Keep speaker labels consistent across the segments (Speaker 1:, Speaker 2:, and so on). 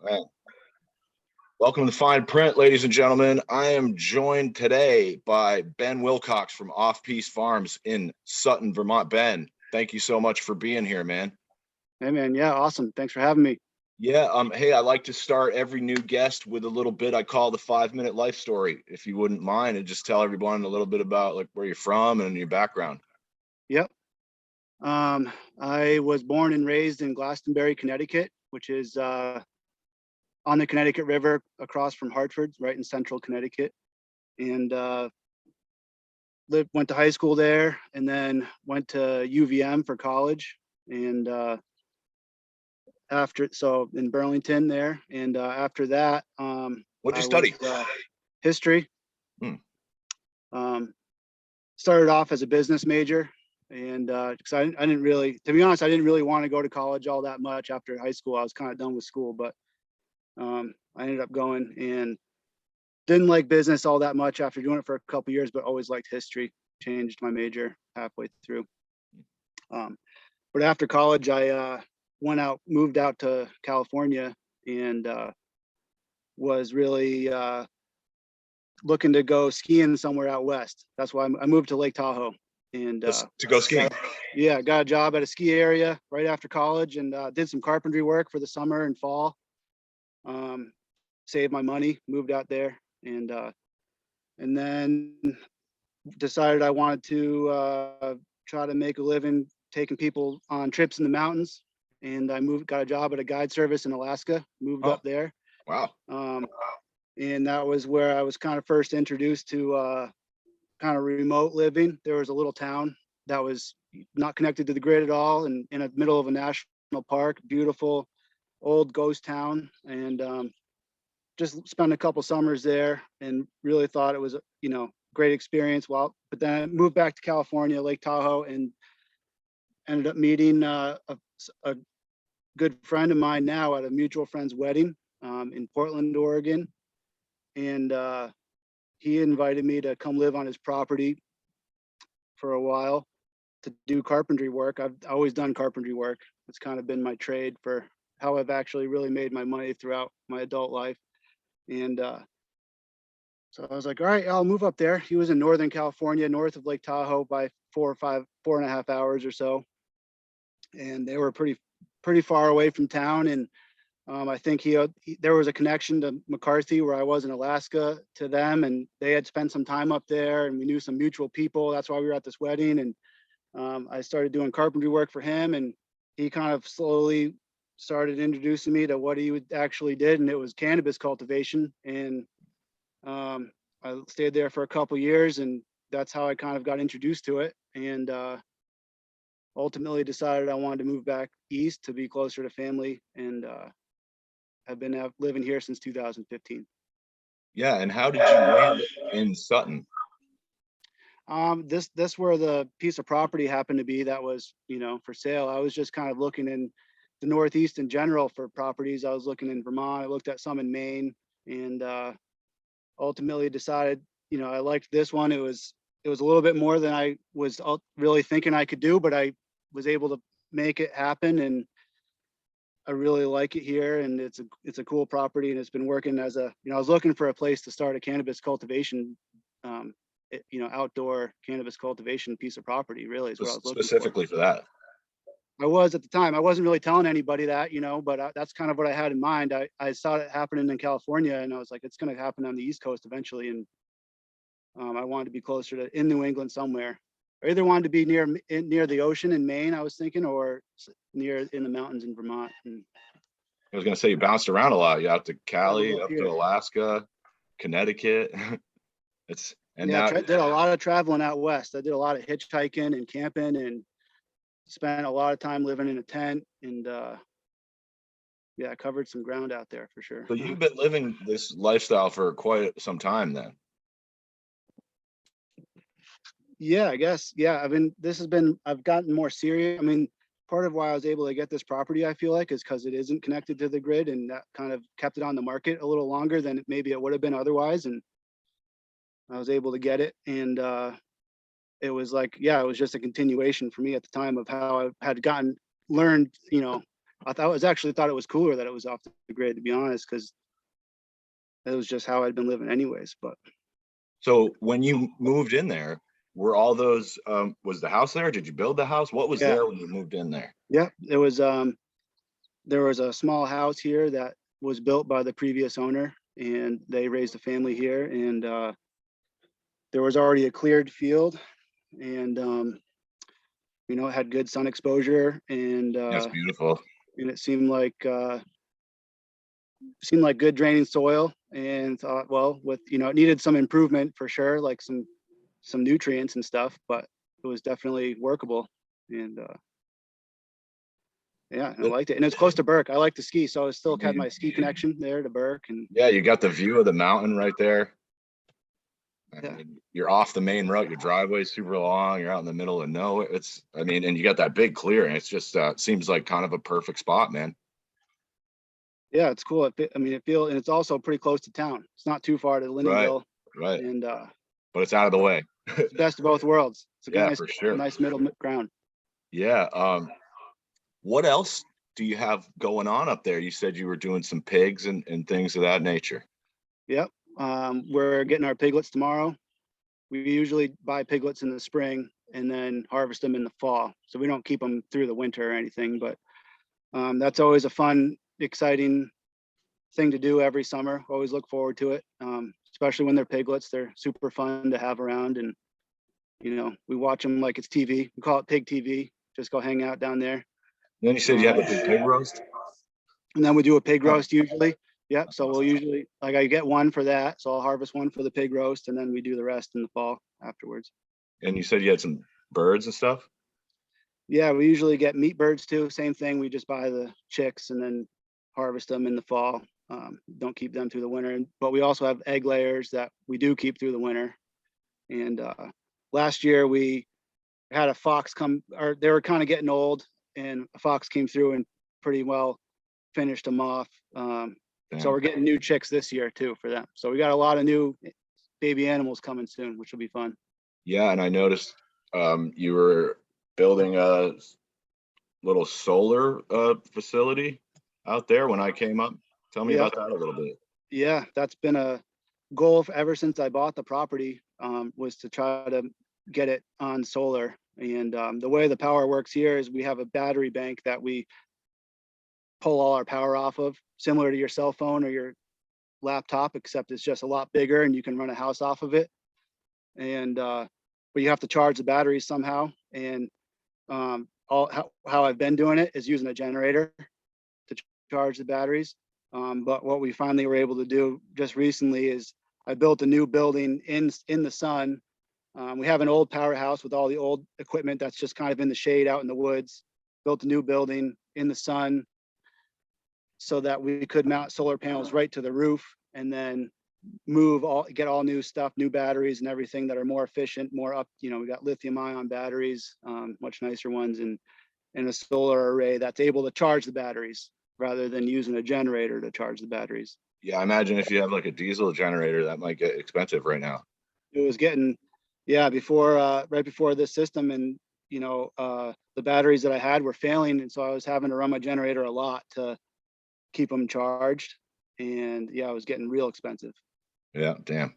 Speaker 1: Right. Welcome to Fine Print, ladies and gentlemen. I am joined today by Ben Wilcox from Offpistefarms in Sutton, Vermont. Ben, thank you so much for being here, man.
Speaker 2: Hey, man. Yeah, awesome. Thanks for having me.
Speaker 1: Yeah, hey, I like to start every new guest with a little bit I call the 5-minute life story, if you wouldn't mind, and just tell everyone a little bit about like where you're from and your background.
Speaker 2: Yep. I was born and raised in Glastonbury, Connecticut, which is on the Connecticut River across from Hartford, right in central Connecticut. And went to high school there and then went to UVM for college. And so in Burlington there. And after that,
Speaker 1: What'd you study?
Speaker 2: History. Started off as a business major. And because I didn't really, to be honest, I didn't really want to go to college all that much after high school. I was kind of done with school, but I ended up going and didn't like business all that much after doing it for a couple of years, but always liked history. Changed my major halfway through. But after college, I moved out to California and was really looking to go skiing somewhere out west. That's why I moved to Lake Tahoe. And
Speaker 1: to go skiing.
Speaker 2: Got a job at a ski area right after college and did some carpentry work for the summer and fall. Saved my money, moved out there, and then decided I wanted to try to make a living taking people on trips in the mountains. And I got a job at a guide service in Alaska, moved up there.
Speaker 1: Wow.
Speaker 2: And that was where I was kind of first introduced to kind of remote living. There was a little town that was not connected to the grid at all and in the middle of a national park, beautiful old ghost town. And just spent a couple summers there and really thought it was, great experience. But then I moved back to California, Lake Tahoe, and ended up meeting a good friend of mine now at a mutual friend's wedding in Portland, Oregon. And he invited me to come live on his property for a while to do carpentry work. I've always done carpentry work. It's kind of been my trade for how I've actually really made my money throughout my adult life. And so I was like, all right, I'll move up there. He was in Northern California, north of Lake Tahoe by 4.5 hours or so. And they were pretty far away from town. And I think there was a connection to McCarthy where I was in Alaska to them, and they had spent some time up there and we knew some mutual people. That's why we were at this wedding. And I started doing carpentry work for him, and he kind of slowly started introducing me to what he actually did. And it was cannabis cultivation. And I stayed there for a couple of years, and that's how I kind of got introduced to it. And ultimately decided I wanted to move back east to be closer to family. And I've been living here since 2015.
Speaker 1: Yeah, and how did you land in Sutton?
Speaker 2: This where the piece of property happened to be that was, for sale. I was just kind of looking in the Northeast in general for properties. I was looking in Vermont. I looked at some in Maine, and ultimately decided, I liked this one. It was a little bit more than I was really thinking I could do, but I was able to make it happen. And I really like it here, and it's a cool property, and it's been working as I was looking for a place to start a cannabis cultivation, outdoor cannabis cultivation piece of property. Really is what I was looking
Speaker 1: specifically for that.
Speaker 2: I was at the time. I wasn't really telling anybody that, but that's kind of what I had in mind. I saw it happening in California, and I was like, it's going to happen on the East Coast eventually. And I wanted to be closer to in New England somewhere. I either wanted to be near the ocean in Maine, I was thinking, or near in the mountains in Vermont. And
Speaker 1: I was going to say you bounced around a lot. You out to Cali, up to Alaska, Connecticut.
Speaker 2: Did a lot of traveling out west. I did a lot of hitchhiking and camping, and spent a lot of time living in a tent. And I covered some ground out there for sure.
Speaker 1: So you've been living this lifestyle for quite some time then.
Speaker 2: Yeah, I guess. Yeah, I've gotten more serious. I mean, part of why I was able to get this property, I feel like, is because it isn't connected to the grid, and that kind of kept it on the market a little longer than maybe it would have been otherwise. And I was able to get it. And it was like, it was just a continuation for me at the time of how I had learned, thought it was cooler that it was off the grid, to be honest, because it was just how I'd been living anyways. But
Speaker 1: So when you moved in there, were all those, was the house there? Did you build the house? What was
Speaker 2: yeah,
Speaker 1: there when you moved in there?
Speaker 2: yeah, there was a small house here that was built by the previous owner, and they raised a family here, and there was already a cleared field, and it had good sun exposure, and
Speaker 1: That's beautiful.
Speaker 2: it seemed like good draining soil, and thought, well, with it needed some improvement for sure, like some nutrients and stuff, but it was definitely workable. And yeah, I liked it, and it's close to Burke. I like to ski, so I still had my ski connection there to Burke. And
Speaker 1: Yeah, you got the view of the mountain right there. I
Speaker 2: yeah,
Speaker 1: mean, you're off the main road. Your driveway's super long. You're out in the middle of nowhere. I mean, and you got that big clearing. It's just seems like kind of a perfect spot, man.
Speaker 2: yeah, it's cool. And it's also pretty close to town. It's not too far to
Speaker 1: Right,
Speaker 2: Lyndonville,
Speaker 1: right.
Speaker 2: and
Speaker 1: But it's out of the way.
Speaker 2: it's best of both worlds. It's a
Speaker 1: Yeah,
Speaker 2: nice,
Speaker 1: for sure.
Speaker 2: nice middle ground.
Speaker 1: Yeah. What else do you have going on up there? You said you were doing some pigs and things of that nature.
Speaker 2: Yep. We're getting our piglets tomorrow. We usually buy piglets in the spring and then harvest them in the fall. So we don't keep them through the winter or anything, but that's always a fun, exciting thing to do every summer. Always look forward to it, especially when they're piglets. They're super fun to have around, and we watch them like it's TV. We call it pig TV. Just go hang out down there.
Speaker 1: And then you said you have a big pig roast.
Speaker 2: And then we do a pig roast usually. Yep. So we'll usually, like, I get one for that. So I'll harvest one for the pig roast, and then we do the rest in the fall afterwards.
Speaker 1: And you said you had some birds and stuff.
Speaker 2: Yeah, we usually get meat birds too. Same thing. We just buy the chicks and then harvest them in the fall. Don't keep them through the winter. But we also have egg layers that we do keep through the winter. And last year we had a fox come, or they were kind of getting old, and a fox came through and pretty well finished them off. So we're getting new chicks this year too for them. So we got a lot of new baby animals coming soon, which will be fun.
Speaker 1: Yeah, and I noticed you were building a little solar facility out there when I came up. Tell me about that a little bit.
Speaker 2: Yeah, that's been a goal ever since I bought the property, was to try to get it on solar. And the way the power works here is we have a battery bank that we pull all our power off of, similar to your cell phone or your laptop, except it's just a lot bigger and you can run a house off of it. And but you have to charge the batteries somehow. And how I've been doing it is using a generator to charge the batteries. But what we finally were able to do just recently is I built a new building in the sun. We have an old powerhouse with all the old equipment that's just kind of in the shade out in the woods. Built a new building in the sun so that we could mount solar panels right to the roof, and then get all new stuff, new batteries and everything that are more efficient, more up. We got lithium ion batteries, much nicer ones, and a solar array that's able to charge the batteries rather than using a generator to charge the batteries.
Speaker 1: Yeah, I imagine if you have like a diesel generator, that might get expensive right now.
Speaker 2: It was getting, yeah, right before this system, and the batteries that I had were failing, and so I was having to run my generator a lot to keep them charged, and yeah, it was getting real expensive.
Speaker 1: Yeah, damn.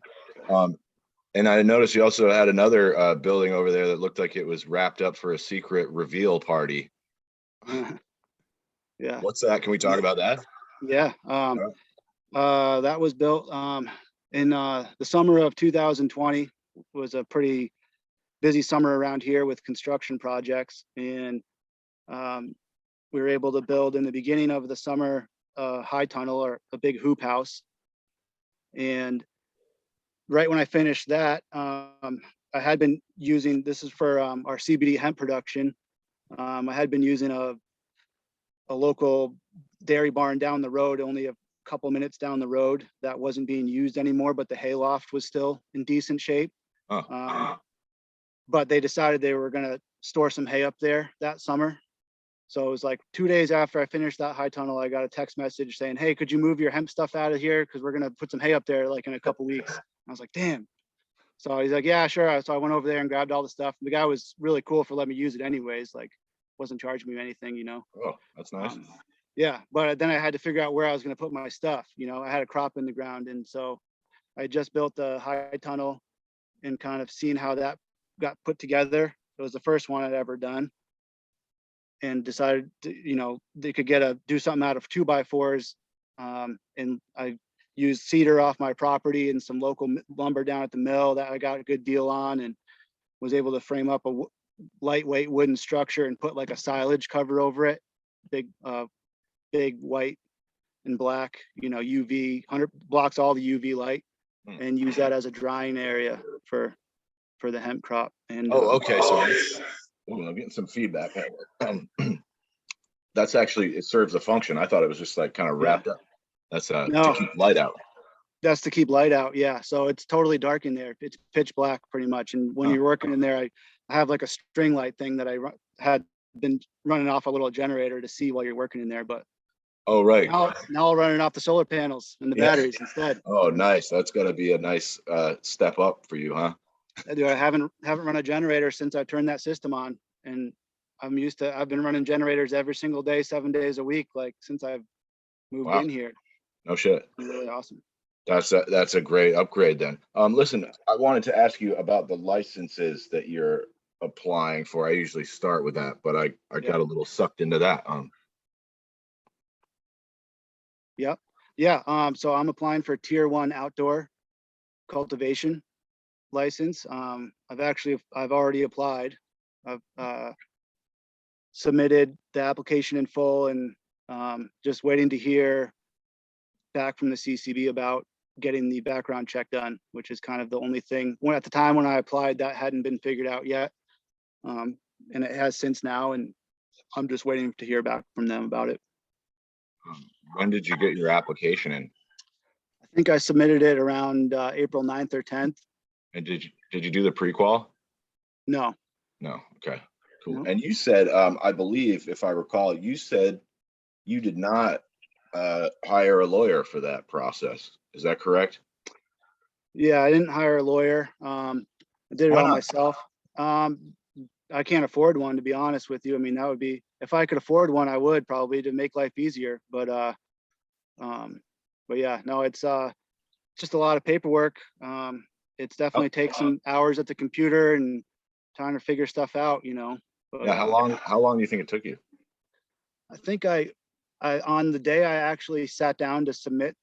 Speaker 1: And I noticed you also had another building over there that looked like it was wrapped up for a secret reveal party.
Speaker 2: Yeah.
Speaker 1: What's that? Can we talk about that?
Speaker 2: Yeah. That was built in the summer of 2020. It was a pretty busy summer around here with construction projects, and we were able to build in the beginning of the summer a high tunnel, or a big hoop house. And right when I finished that, I had been using, this is for our CBD hemp production. I had been using a local dairy barn down the road, only a couple minutes down the road, that wasn't being used anymore, but the hayloft was still in decent shape. But they decided they were going to store some hay up there that summer. So it was like 2 days after I finished that high tunnel, I got a text message saying, "Hey, could you move your hemp stuff out of here? Because we're going to put some hay up there like in a couple weeks." I was like, damn. So he's like, "Yeah, sure." So I went over there and grabbed all the stuff. The guy was really cool for letting me use it anyways. Like, wasn't charging me anything,
Speaker 1: Oh, that's nice.
Speaker 2: Yeah, but then I had to figure out where I was going to put my stuff. You know, I had a crop in the ground, and so I just built a high tunnel and kind of seen how that got put together. It was the first one I'd ever done, and decided to, you know, they could do something out of 2x4s. And I used cedar off my property and some local lumber down at the mill that I got a good deal on, and was able to frame up a lightweight wooden structure and put like a silage cover over it, big big white and black, you know, UV 100 blocks all the UV light, and use that as a drying area for the hemp crop. And
Speaker 1: Oh, okay. So I'm getting some feedback. That's actually, it serves a function. I thought it was just like kind of wrapped up. That's to
Speaker 2: no,
Speaker 1: keep light out.
Speaker 2: that's to keep light out. Yeah. So it's totally dark in there. It's pitch black pretty much. And when you're working in there, I have like a string light thing that I had been running off a little generator to see while you're working in there. But
Speaker 1: Oh, right.
Speaker 2: now I'll running off the solar panels and the batteries instead.
Speaker 1: Oh, nice. That's got to be a nice step up for you, huh?
Speaker 2: I haven't run a generator since I turned that system on, and I've been running generators every single day, 7 days a week, like since I've moved in here.
Speaker 1: No shit.
Speaker 2: It's really awesome.
Speaker 1: That's a great upgrade then. Listen, I wanted to ask you about the licenses that you're applying for. I usually start with that, but I got a little sucked into that.
Speaker 2: Yep. Yeah. So I'm applying for Tier 1 outdoor cultivation license. I've already applied. I've submitted the application in full, and just waiting to hear back from the CCB about getting the background check done, which is kind of the only thing. When at the time when I applied, that hadn't been figured out yet, and it has since now, and I'm just waiting to hear back from them about it.
Speaker 1: When did you get your application in?
Speaker 2: I think I submitted it around April 9th or 10th.
Speaker 1: And did you do the pre-qual?
Speaker 2: No.
Speaker 1: No. Okay. Cool.
Speaker 2: Nope.
Speaker 1: And you said, I believe, if I recall, you said you did not hire a lawyer for that process. Is that correct?
Speaker 2: Yeah, I didn't hire a lawyer. I did it all myself. I can't afford one, to be honest with you. I mean, that would be, if I could afford one, I would probably, to make life easier. But yeah, no, it's just a lot of paperwork. It's definitely takes some hours at the computer and trying to figure stuff out, you know. But,
Speaker 1: yeah. How long do you think it took you?
Speaker 2: I think I on the day I actually sat down to submit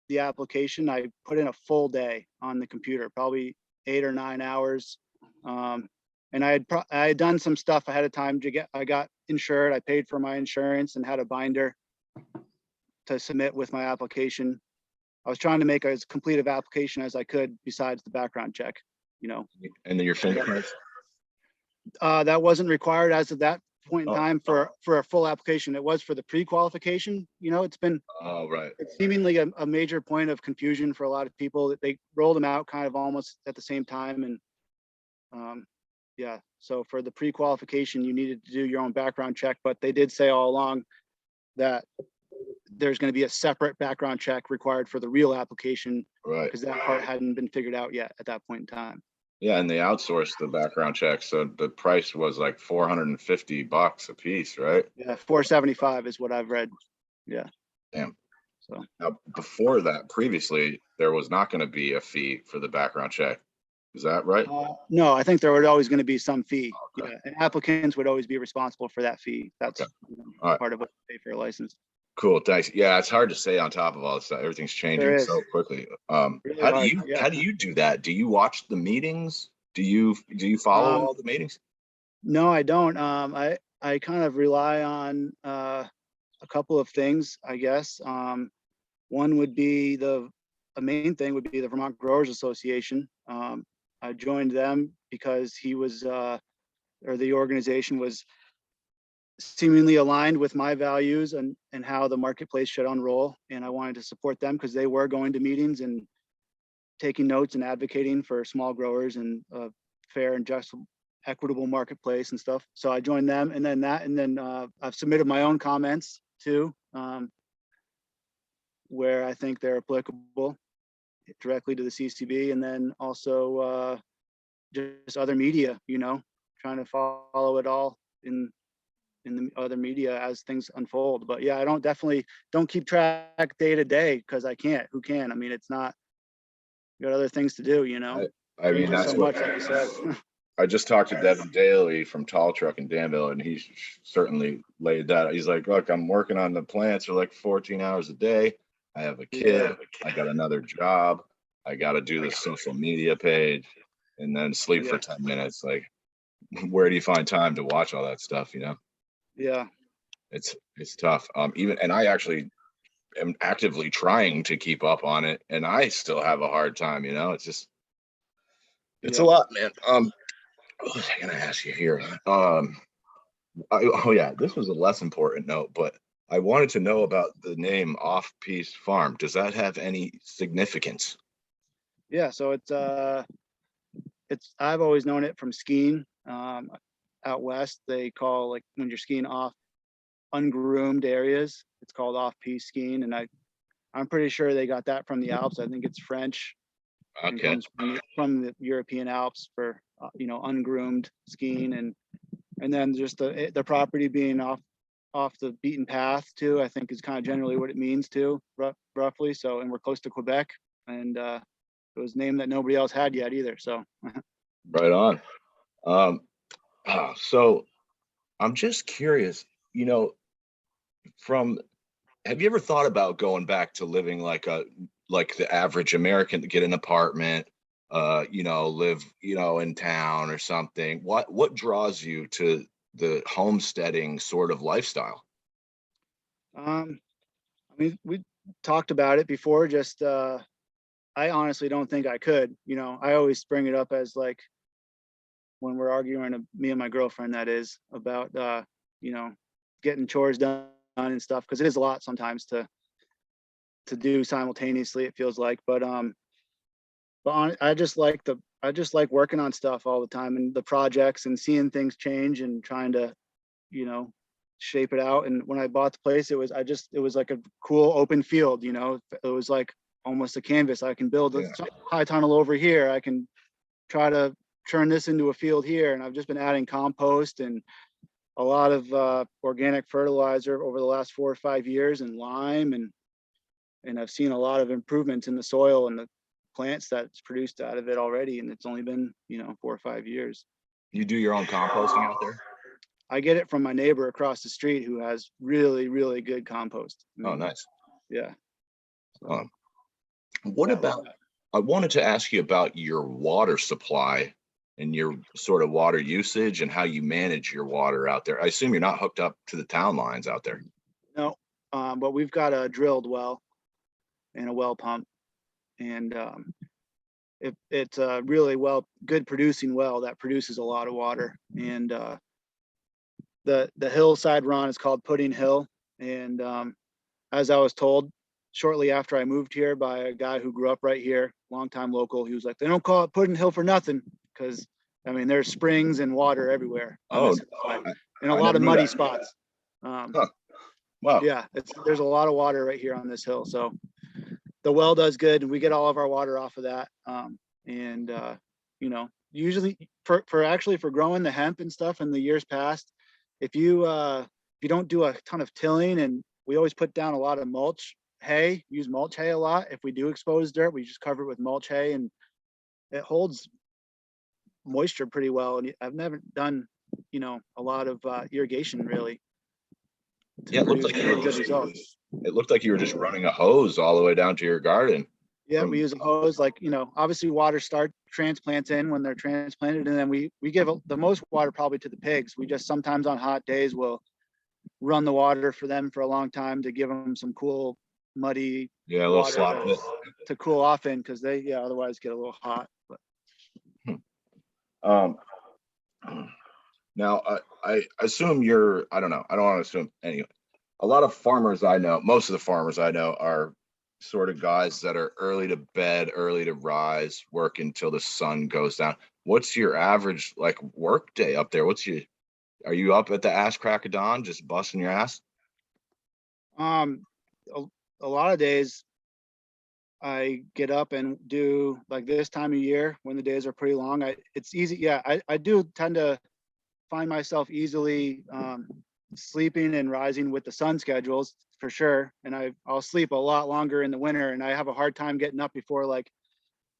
Speaker 2: the application, I put in a full day on the computer, probably 8 or 9 hours. And I had done some stuff ahead of time I got insured. I paid for my insurance and had a binder to submit with my application. I was trying to make as complete of application as I could besides the background check, you know.
Speaker 1: And then your fingerprints?
Speaker 2: That wasn't required as of that point in time for a full application. It was for the pre-qualification. You know, it's been it's seemingly a major point of confusion for a lot of people, that they rolled them out kind of almost at the same time. And yeah, so for the pre-qualification, you needed to do your own background check, but they did say all along that there's going to be a separate background check required for the real application, because that part hadn't been figured out yet at that point in time.
Speaker 1: Yeah, and they outsourced the background check, so the price was like $450 a piece, right?
Speaker 2: Yeah, $475 is what I've read. Yeah.
Speaker 1: Damn.
Speaker 2: So
Speaker 1: now, before that, previously, there was not going to be a fee for the background check. Is that right?
Speaker 2: No, I think there would always going to be some fee. Okay. Yeah, and applicants would always be responsible for that fee. That's part of what they pay for a license.
Speaker 1: Cool, thanks. Yeah, it's hard to stay on top of all this stuff. Everything's changing so quickly.
Speaker 2: Really
Speaker 1: how do you do that? Do you watch the meetings? Do you follow all the meetings?
Speaker 2: No, I don't. I kind of rely on a couple of things, I guess. One would be a main thing would be the Vermont Growers Association. I joined them because he was or the organization was seemingly aligned with my values and how the marketplace should unroll. And I wanted to support them because they were going to meetings and taking notes and advocating for small growers and a fair and just equitable marketplace and stuff. So I joined them, and then I've submitted my own comments too, where I think they're applicable directly to the CCB, and then also just other media, you know, trying to follow it all in in the other media as things unfold. But yeah, I don't keep track day to day because I can't. Who can? I mean, it's not, you got other things to do, you know.
Speaker 1: I mean,
Speaker 2: Changes
Speaker 1: that's
Speaker 2: so
Speaker 1: what
Speaker 2: much, like you said.
Speaker 1: I just talked to Devin Daly from Tall Truck in Danville, and he certainly laid that. He's like, look, I'm working on the plants for like 14 hours a day. I have a kid. I got another job. I got to do the social media page and then sleep for 10 minutes. Like, where do you find time to watch all that stuff? You know,
Speaker 2: Yeah.
Speaker 1: it's tough. Even, and I actually am actively trying to keep up on it, and I still have a hard time. You know, it's a lot, man. What was I gonna ask you here? Oh yeah, this was a less important note, but I wanted to know about the name Off Piece Farm. Does that have any significance?
Speaker 2: Yeah. So it's I've always known it from skiing. Out west, they call, like, when you're skiing off ungroomed areas, it's called off-piste skiing, and I'm pretty sure they got that from the Alps. I think it's French and
Speaker 1: Okay.
Speaker 2: comes from the European Alps for ungroomed skiing, and then just the property being off the beaten path too, I think is kind of generally what it means too, roughly. So, and we're close to Quebec, and it was a name that nobody else had yet either. So
Speaker 1: Right on. Um, so I'm just curious, you know, from have you ever thought about going back to living like the average American, to get an apartment, live, in town or something? What draws you to the homesteading sort of lifestyle?
Speaker 2: I mean, we talked about it before. Just I honestly don't think I could. I always bring it up as, like, when we're arguing, me and my girlfriend, that is, about getting chores done and stuff, because it is a lot sometimes to do simultaneously, it feels like. I just like working on stuff all the time, and the projects, and seeing things change and trying to you know shape it out. And when I bought the place, it was like a cool open field. It was like almost a canvas. I can build a high tunnel over here. I can try to turn this into a field here. And I've just been adding compost and a lot of organic fertilizer over the last 4 or 5 years, and lime, and I've seen a lot of improvements in the soil and the plants that's produced out of it already. And it's only been 4 or 5 years.
Speaker 1: You do your own composting out there?
Speaker 2: I get it from my neighbor across the street who has really, really good compost.
Speaker 1: Oh, nice.
Speaker 2: Yeah.
Speaker 1: What about, I wanted to ask you about your water supply and your sort of water usage and how you manage your water out there. I assume you're not hooked up to the town lines out there.
Speaker 2: No, but we've got a drilled well and a well pump, and it's a really good producing well that produces a lot of water. And the hillside we're on is called Pudding Hill, and as I was told shortly after I moved here by a guy who grew up right here, longtime local, he was like, they don't call it Pudding Hill for nothing, because there's springs and water everywhere on this hillside, and a lot of muddy spots.
Speaker 1: Wow.
Speaker 2: Yeah, there's a lot of water right here on this hill. So the well does good, and we get all of our water off of that. And usually for growing the hemp and stuff in the years past, if you don't do a ton of tilling, and we always put down a lot of use mulch hay a lot. If we do expose dirt, we just cover it with mulch hay, and it holds moisture pretty well. And I've never done a lot of irrigation really.
Speaker 1: Yeah, it looked like you were just running a hose all the way down to your garden.
Speaker 2: Yeah, we use a hose, like, obviously water start transplants in when they're transplanted, and then we give the most water probably to the pigs. We just sometimes on hot days will run the water for them for a long time to give them some cool, muddy water to cool off in, because they otherwise get a little hot. But
Speaker 1: now I assume I don't know, I don't want to assume anyway. A lot of farmers I know, most of the farmers I know, are sort of guys that are early to bed, early to rise, work until the sun goes down. What's your average work day up there? Are you up at the ass crack of dawn just busting your ass?
Speaker 2: A lot of days I get up and do, like, this time of year when the days are pretty long. It's easy. Yeah, I do tend to find myself easily sleeping and rising with the sun schedules for sure. And I'll sleep a lot longer in the winter, and I have a hard time getting up before like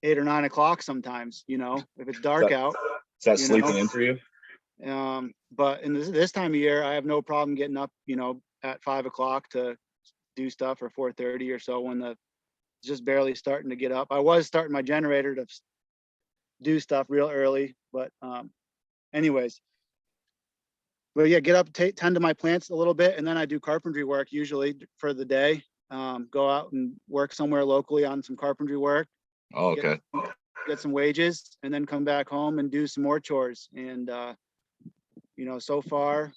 Speaker 2: 8 or 9 o'clock sometimes, if it's dark out.
Speaker 1: Is that sleeping in for you?
Speaker 2: But in this time of year, I have no problem getting up, at 5 o'clock to do stuff, or 4:30 or so, when the just barely starting to get up. I was starting my generator to do stuff real early, but anyways. But yeah, get up, tend to my plants a little bit, and then I do carpentry work usually for the day. Go out and work somewhere locally on some carpentry work.
Speaker 1: Oh, okay.
Speaker 2: Get some wages, and then come back home and do some more chores. And so far,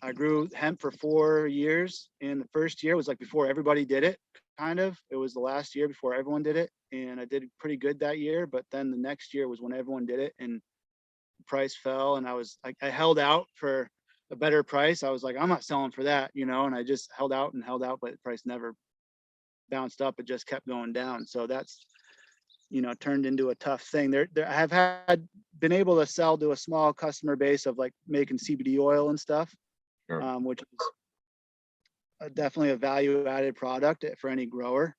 Speaker 2: I grew hemp for 4 years, and the first year was like before everybody did it. Kind of, it was the last year before everyone did it, and I did pretty good that year. But then the next year was when everyone did it, and price fell, and I held out for a better price. I was like, I'm not selling for that, and I just held out, but the price never bounced up. It just kept going down. So that's, turned into a tough thing. I have been able to sell to a small customer base of like making CBD oil and stuff,
Speaker 1: Sure.
Speaker 2: Which is definitely a value added product for any grower,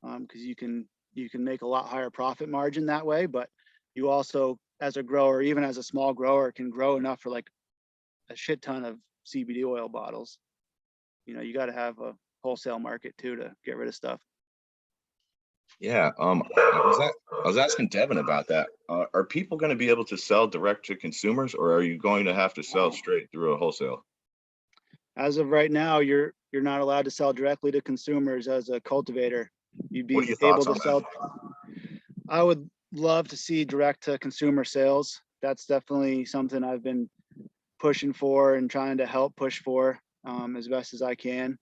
Speaker 2: because you can make a lot higher profit margin that way. But you also, as a grower, even as a small grower, can grow enough for like a shit ton of CBD oil bottles. You got to have a wholesale market too to get rid of stuff.
Speaker 1: Yeah. I was asking Devin about that. Are people going to be able to sell direct to consumers, or are you going to have to sell straight through a wholesale?
Speaker 2: As of right now, you're not allowed to sell directly to consumers as a cultivator. You'd be able to sell. I would love to see direct to consumer sales. That's definitely something I've been pushing for and trying to help push for as best as I can.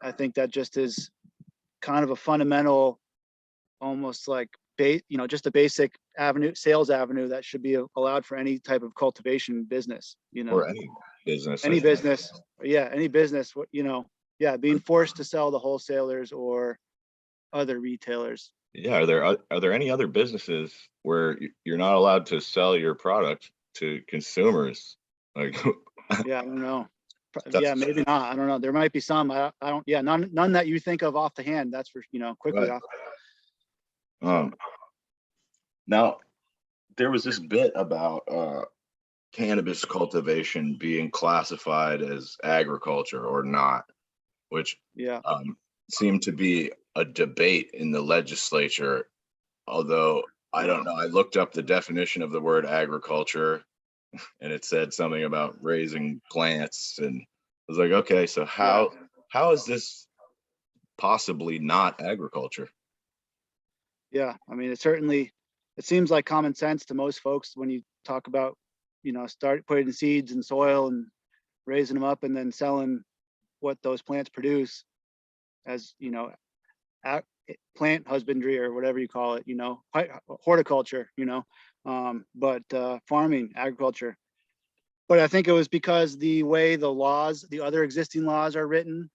Speaker 2: I think that just is kind of a fundamental, almost like just a basic sales avenue that should be allowed for any type of cultivation business,
Speaker 1: Or any business.
Speaker 2: Any business. Yeah, any business, being forced to sell to wholesalers or other retailers.
Speaker 1: Yeah, are there any other businesses where you're not allowed to sell your product to consumers? Like,
Speaker 2: yeah, I don't know. Yeah, maybe not. I don't know. There might be some. I don't. Yeah, none that you think of off the hand. That's for quickly
Speaker 1: right.
Speaker 2: off.
Speaker 1: Now, there was this bit about cannabis cultivation being classified as agriculture or not, which seemed to be a debate in the legislature. Although I don't know, I looked up the definition of the word agriculture, and it said something about raising plants, and I was like, okay, so how is this possibly not agriculture?
Speaker 2: Yeah, I mean, it seems like common sense to most folks when you talk about, start putting seeds in soil and raising them up and then selling what those plants produce as, plant husbandry or whatever you call it, horticulture, but farming, agriculture. But I think it was because the way the other existing laws are written,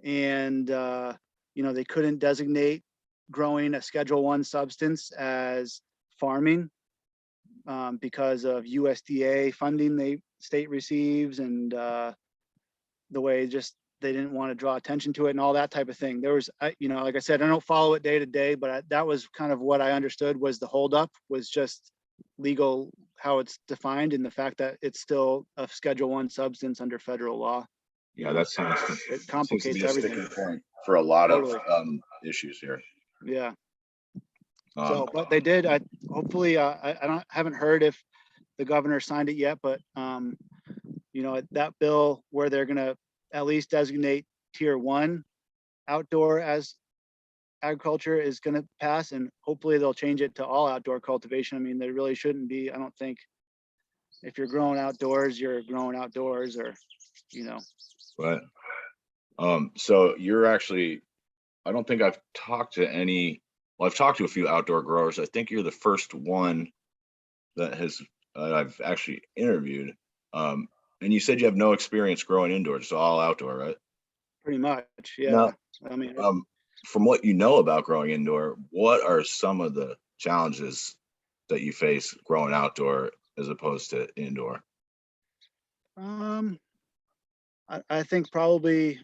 Speaker 2: and they couldn't designate growing a Schedule I substance as farming because of USDA funding the state receives, and the way they didn't want to draw attention to it and all that type of thing. There was, like I said, I don't follow it day to day, but that was kind of what I understood was the holdup was just legal, how it's defined, and the fact that it's still a Schedule I substance under federal law.
Speaker 1: Yeah, that seems
Speaker 2: it complicates everything.
Speaker 1: Sticking point for a lot of issues here.
Speaker 2: Yeah. So, but they did. Hopefully, I haven't heard if the governor signed it yet, but that bill where they're gonna at least designate Tier 1 outdoor as agriculture is gonna pass, and hopefully they'll change it to all outdoor cultivation. I mean, there really shouldn't be. I don't think if you're growing outdoors, you're growing outdoors, or
Speaker 1: Right. So you're actually, I don't think I've talked to I've talked to a few outdoor growers. I think you're the first one that I've actually interviewed. And you said you have no experience growing indoors, so all outdoor, right?
Speaker 2: Pretty much, yeah.
Speaker 1: Now,
Speaker 2: I mean,
Speaker 1: from what you know about growing indoor, what are some of the challenges that you face growing outdoor as opposed to indoor?
Speaker 2: I think probably,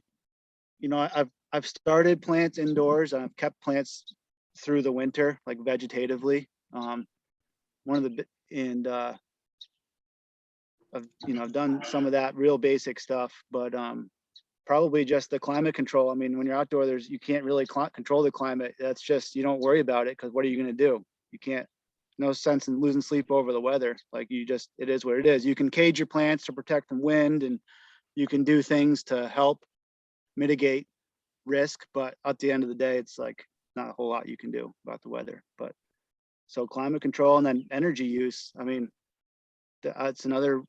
Speaker 2: I've started plants indoors and I've kept plants through the winter, like vegetatively. One of the, and I've done some of that real basic stuff, but probably just the climate control. I mean, when you're outdoor, you can't really control the climate. That's just, you don't worry about it, because what are you going to do? You can't, no sense in losing sleep over the weather. Like, it is what it is. You can cage your plants to protect from wind, and you can do things to help mitigate risk, but at the end of the day, it's like not a whole lot you can do about the weather. But so climate control, and then energy use. I mean, that's another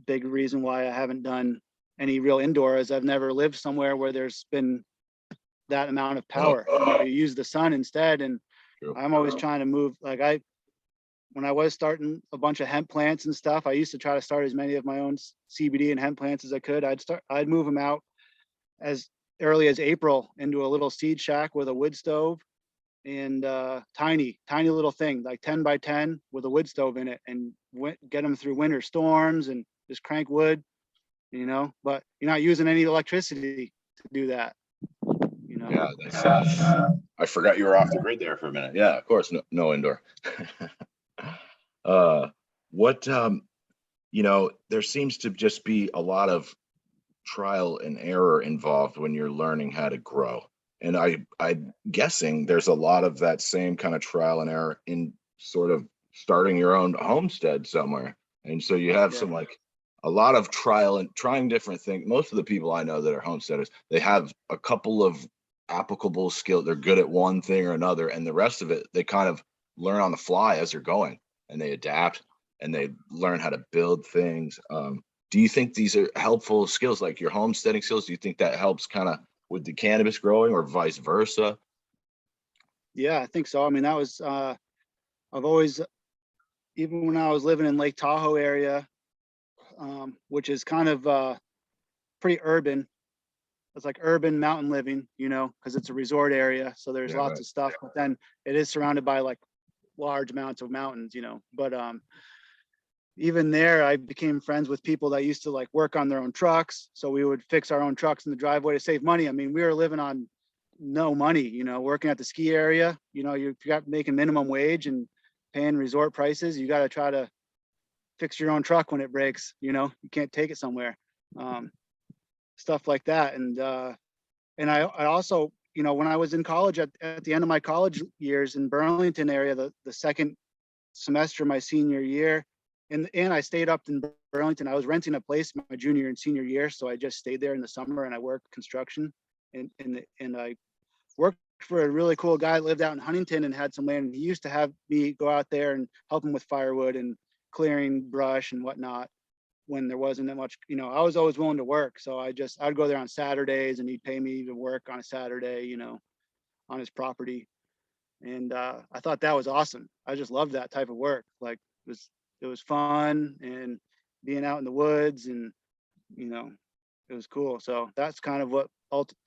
Speaker 2: big reason why I haven't done any real indoor, is I've never lived somewhere where there's been that amount of power. You use the sun instead. And I'm always trying to move, like when I was starting a bunch of hemp plants and stuff, I used to try to start as many of my own CBD and hemp plants as I could. I'd move them out as early as April into a little seed shack with a wood stove and tiny little thing, like 10 by 10 with a wood stove in it, and get them through winter storms and just crank wood, but you're not using any electricity to do that.
Speaker 1: Yeah, that's, I forgot you were off the grid there for a minute. Yeah, of course, no indoor. What there seems to just be a lot of trial and error involved when you're learning how to grow. And I'm guessing there's a lot of that same kind of trial and error in sort of starting your own homestead somewhere. And so you have some, like, a lot of trial and trying different things. Most of the people I know that are homesteaders, they have a couple of applicable skills. They're good at one thing or another, and the rest of it, they kind of learn on the fly as they're going, and they adapt and they learn how to build things. Do you think these are helpful skills, like your homesteading skills? Do you think that helps kind of with the cannabis growing, or vice versa?
Speaker 2: Yeah, I think so. I mean, that was, I've always, even when I was living in Lake Tahoe area, which is kind of pretty urban. It's like urban mountain living, because it's a resort area. So there's lots of stuff, but then it is surrounded by like large amounts of mountains, but even there, I became friends with people that used to like work on their own trucks. So we would fix our own trucks in the driveway to save money. I mean, we were living on no money, working at the ski area. If you got making minimum wage and paying resort prices, you got to try to fix your own truck when it breaks. You can't take it somewhere. Stuff like that. And I also, when I was in college, at the end of my college years in Burlington area, the second semester of my senior year, and I stayed up in Burlington. I was renting a place my junior and senior year, so I just stayed there in the summer, and I worked construction, and I worked for a really cool guy that lived out in Huntington and had some land. And he used to have me go out there and help him with firewood and clearing brush and whatnot when there wasn't that much. I was always willing to work, so I'd go there on Saturdays, and he'd pay me to work on a Saturday, on his property. And I thought that was awesome. I just loved that type of work. Like, it was fun, and being out in the woods, and it was cool. So that's kind of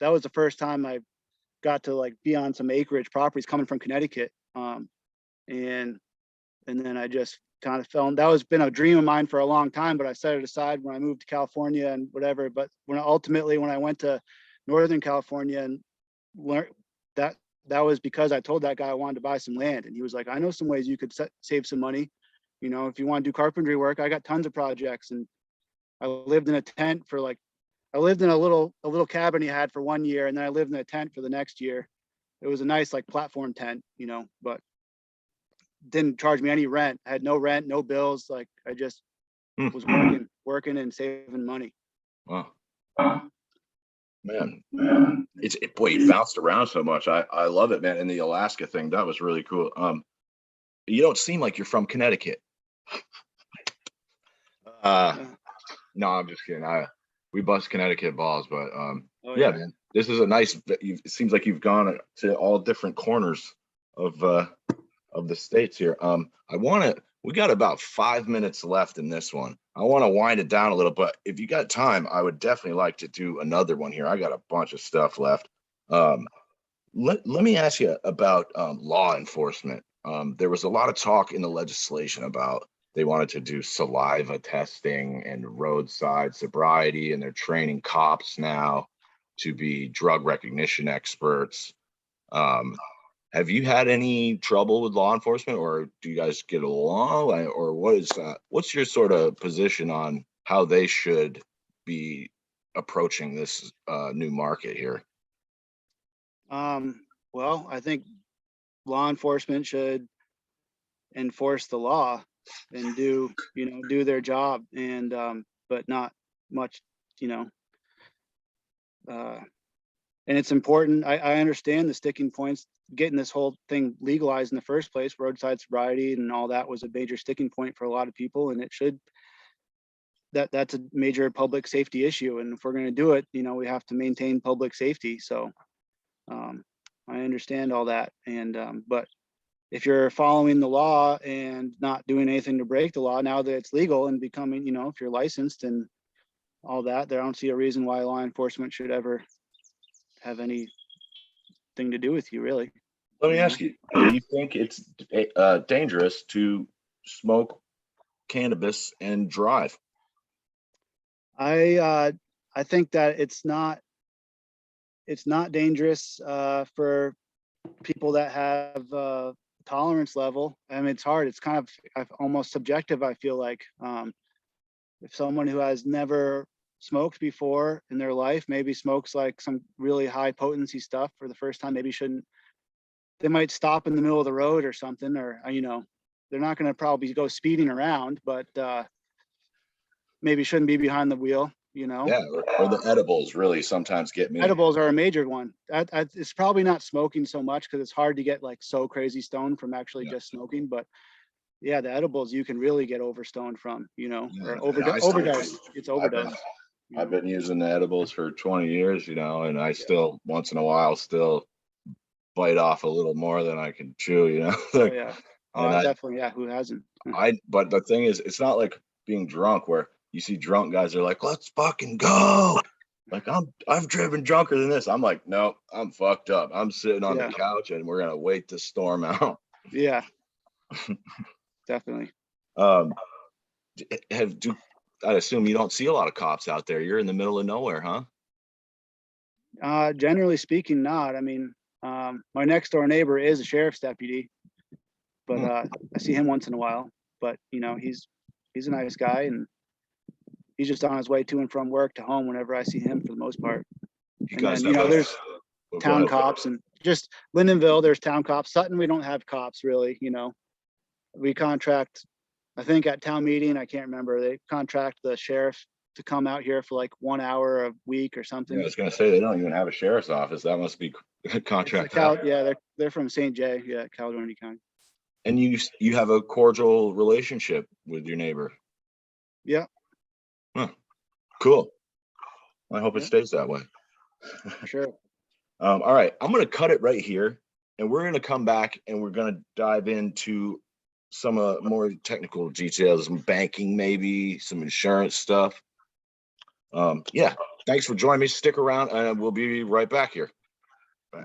Speaker 2: that was the first time I got to like be on some acreage properties coming from Connecticut. And then I just kind of fell. That was been a dream of mine for a long time, but I set it aside when I moved to California and whatever. But when I went to Northern California and learned that was because I told that guy I wanted to buy some land, and he was like, I know some ways you could save some money. If you want to do carpentry work, I got tons of projects. And I lived in a tent I lived in a little cabin he had for 1 year, and then I lived in a tent for the next year. It was a nice like platform tent, but didn't charge me any rent. I had no rent, no bills. Like, I just was working and saving money.
Speaker 1: Wow. Man, boy, you bounced around so much. I love it, man. And the Alaska thing, that was really cool. You don't seem like you're from Connecticut. No, I'm just kidding. We bust Connecticut balls, but yeah, man, this is a nice. It seems like you've gone to all different corners of the states here. We got about 5 minutes left in this one. I want to wind it down a little, but if you got time, I would definitely like to do another one here. I got a bunch of stuff left. Let me ask you about law enforcement. There was a lot of talk in the legislation about they wanted to do saliva testing and roadside sobriety, and they're training cops now to be drug recognition experts. Have you had any trouble with law enforcement, or do you guys get along? Or what's your sort of position on how they should be approaching this new market here?
Speaker 2: Well, I think law enforcement should enforce the law and do their job, and but not much, and it's important. I understand the sticking points. Getting this whole thing legalized in the first place, roadside sobriety and all that, was a major sticking point for a lot of people, and it should. That's a major public safety issue, and if we're going to do it, we have to maintain public safety. So I understand all that, and but if you're following the law and not doing anything to break the law, now that it's legal and becoming, if you're licensed and all that, I don't see a reason why law enforcement should ever have anything to do with you, really.
Speaker 1: Let me ask you, do you think it's dangerous to smoke cannabis and drive?
Speaker 2: I think that it's not dangerous for people that have tolerance level. I mean, it's hard. It's kind of almost subjective, I feel like. If someone who has never smoked before in their life maybe smokes like some really high potency stuff for the first time, maybe shouldn't. They might stop in the middle of the road or something, or they're not going to probably go speeding around, but maybe shouldn't be behind the wheel.
Speaker 1: Yeah, or the edibles really sometimes get me.
Speaker 2: Edibles are a major one. It's probably not smoking so much, because it's hard to get like so crazy stoned from actually just smoking. But yeah, the edibles you can really get overstoned from, or overdose. It's overdose.
Speaker 1: I've been using the edibles for 20 years, and I still once in a while still bite off a little more than I can chew,
Speaker 2: Oh yeah. Oh, definitely. Yeah. Who hasn't?
Speaker 1: But the thing is, it's not like being drunk where you see drunk guys are like, let's fucking go. Like I've driven drunker than this. I'm like, no, I'm fucked up. I'm sitting on the couch and we're gonna wait the storm out.
Speaker 2: Yeah. Definitely.
Speaker 1: I assume you don't see a lot of cops out there. You're in the middle of nowhere, huh?
Speaker 2: Generally speaking, not. I mean, my next door neighbor is a sheriff's deputy, but I see him once in a while. But he's a nice guy, and he's just on his way to and from work to home whenever I see him, for the most part.
Speaker 1: You guys
Speaker 2: there's town cops, and just Lindenville, there's town cops. Sutton, we don't have cops really. We contract, I think at town meeting, I can't remember, they contract the sheriff to come out here for like 1 hour a week or something.
Speaker 1: Yeah, I was gonna say they don't even have a sheriff's office. That must be contract.
Speaker 2: Yeah, they're from St. J. Yeah, Caledonia County.
Speaker 1: And you have a cordial relationship with your neighbor.
Speaker 2: Yeah.
Speaker 1: Huh. Cool. I hope it stays that way.
Speaker 2: Sure.
Speaker 1: All right, I'm gonna cut it right here, and we're gonna come back and we're gonna dive into some more technical details, some banking, maybe some insurance stuff. Yeah, thanks for joining me. Stick around and we'll be right back here.